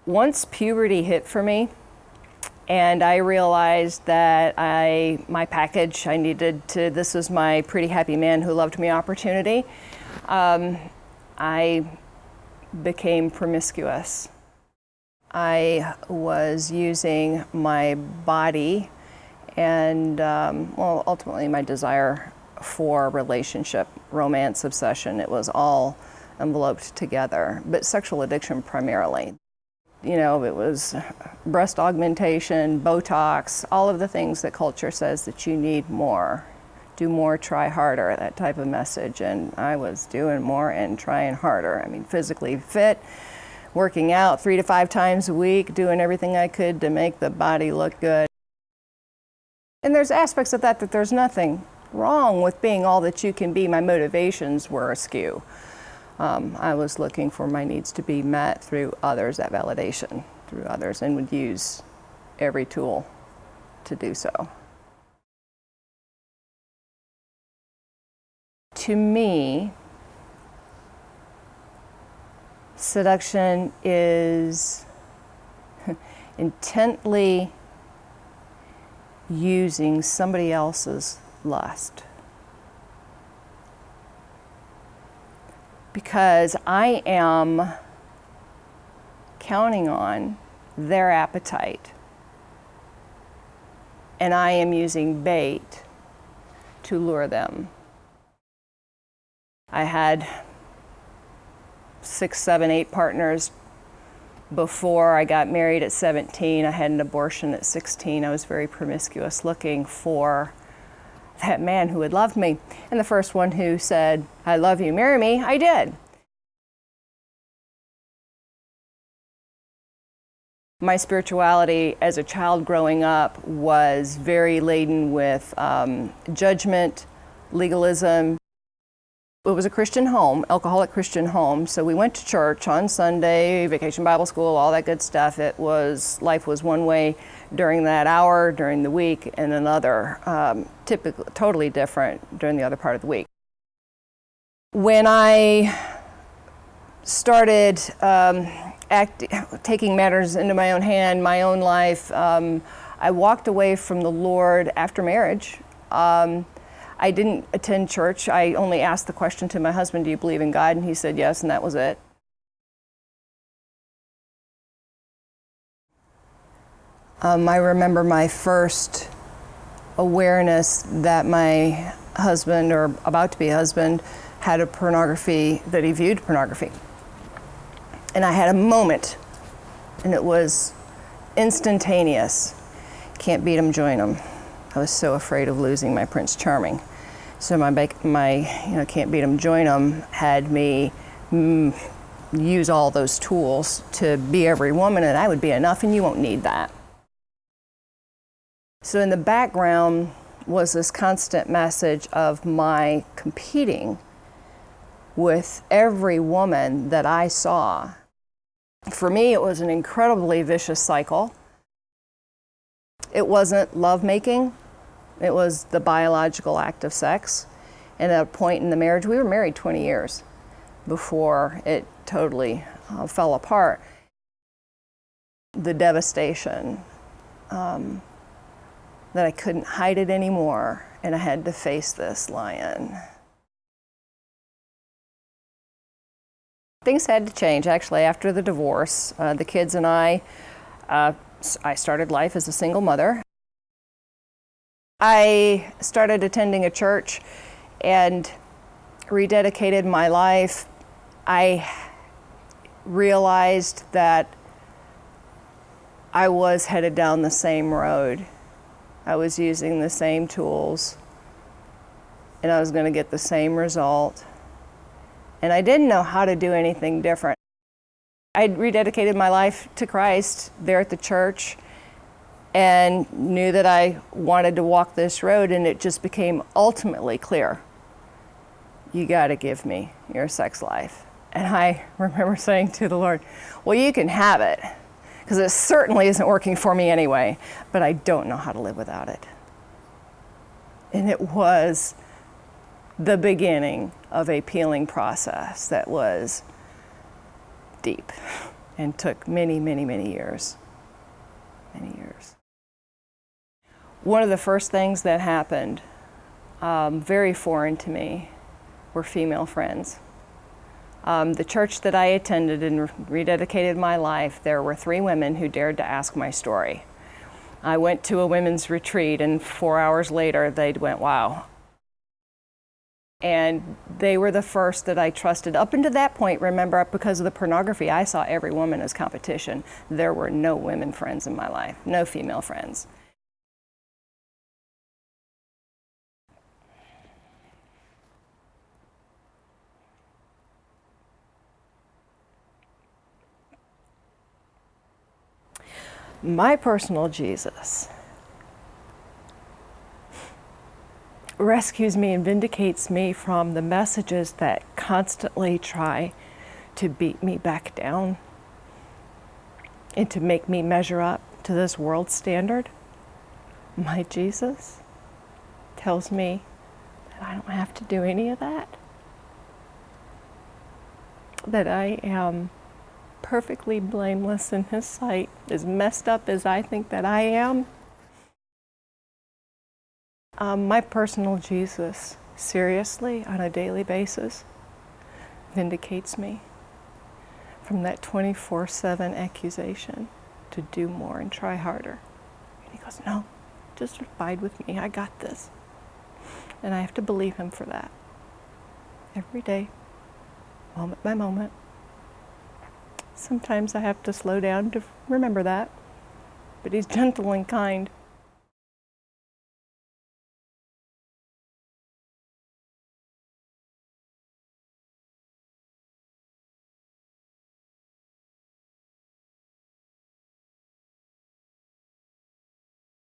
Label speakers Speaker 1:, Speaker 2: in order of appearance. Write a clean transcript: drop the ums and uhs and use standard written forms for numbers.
Speaker 1: Once puberty hit for me, and I realized that my package, this was my pretty happy man who loved me opportunity, I became promiscuous. I was using my body and, ultimately my desire for relationship, romance, obsession. It was all enveloped together, but sexual addiction primarily. You know, it was breast augmentation, Botox, all of the things that culture says that you need more. Do more, try harder, that type of message. And I was doing more and trying harder. I mean, physically fit, working out 3 to 5 times a week, doing everything I could to make the body look good. And there's aspects of that there's nothing wrong with being all that you can be. My motivations were askew. I was looking for my needs to be met through others, that validation through others, and would use every tool to do so. To me, seduction is intently using somebody else's lust. Because I am counting on their appetite, and I am using bait to lure them. I had 6, 7, 8 partners before I got married at 17. I had an abortion at 16. I was very promiscuous, looking for that man who had loved me. And the first one who said, "I love you, marry me," I did. My spirituality as a child growing up was very laden with judgment, legalism. It was a Christian home, alcoholic Christian home, so we went to church on Sunday, vacation Bible school, all that good stuff. Life was one way during that hour, during the week, and another, typically totally different during the other part of the week. When I started taking matters into my own hand, my own life, I walked away from the Lord after marriage. I didn't attend church. I only asked the question to my husband, "Do you believe in God?" And he said yes, and that was it. I remember my first awareness that my husband, or about to be husband, had that he viewed pornography. And I had a moment, and it was instantaneous. Can't beat 'em, join 'em. I was so afraid of losing my Prince Charming. So my can't beat 'em, join 'em had me use all those tools to be every woman, and I would be enough, and you won't need that. So in the background was this constant message of my competing with every woman that I saw. For me, it was an incredibly vicious cycle. It wasn't lovemaking. It was the biological act of sex. And at a point in the marriage, we were married 20 years before it totally fell apart. The devastation, that I couldn't hide it anymore, and I had to face this lion. Things had to change, actually, after the divorce. The kids and I started life as a single mother. I started attending a church and rededicated my life. I realized that I was headed down the same road. I was using the same tools, and I was going to get the same result. And I didn't know how to do anything different. I'd rededicated my life to Christ there at the church, and knew that I wanted to walk this road, and it just became ultimately clear. You got to give me your sex life. And I remember saying to the Lord, "Well, you can have it, because it certainly isn't working for me anyway, but I don't know how to live without it." And it was the beginning of a peeling process that was deep. and took many, many, many years. Many years. One of the first things that happened, very foreign to me, were female friends. The church that I attended and rededicated my life, there were 3 women who dared to ask my story. I went to a women's retreat, and 4 hours later they went, wow. And they were the first that I trusted. Up until that point, remember, because of the pornography, I saw every woman as competition. There were no women friends in my life, no female friends. My personal Jesus rescues me and vindicates me from the messages that constantly try to beat me back down and to make me measure up to this world standard. My Jesus tells me that I don't have to do any of that, that I am perfectly blameless in His sight, as messed up as I think that I am. My personal Jesus, seriously, on a daily basis, vindicates me from that 24/7 accusation to do more and try harder. And He goes, no, just abide with me, I got this. And I have to believe Him for that. Every day, moment by moment. Sometimes I have to slow down to remember that, but He's gentle and kind.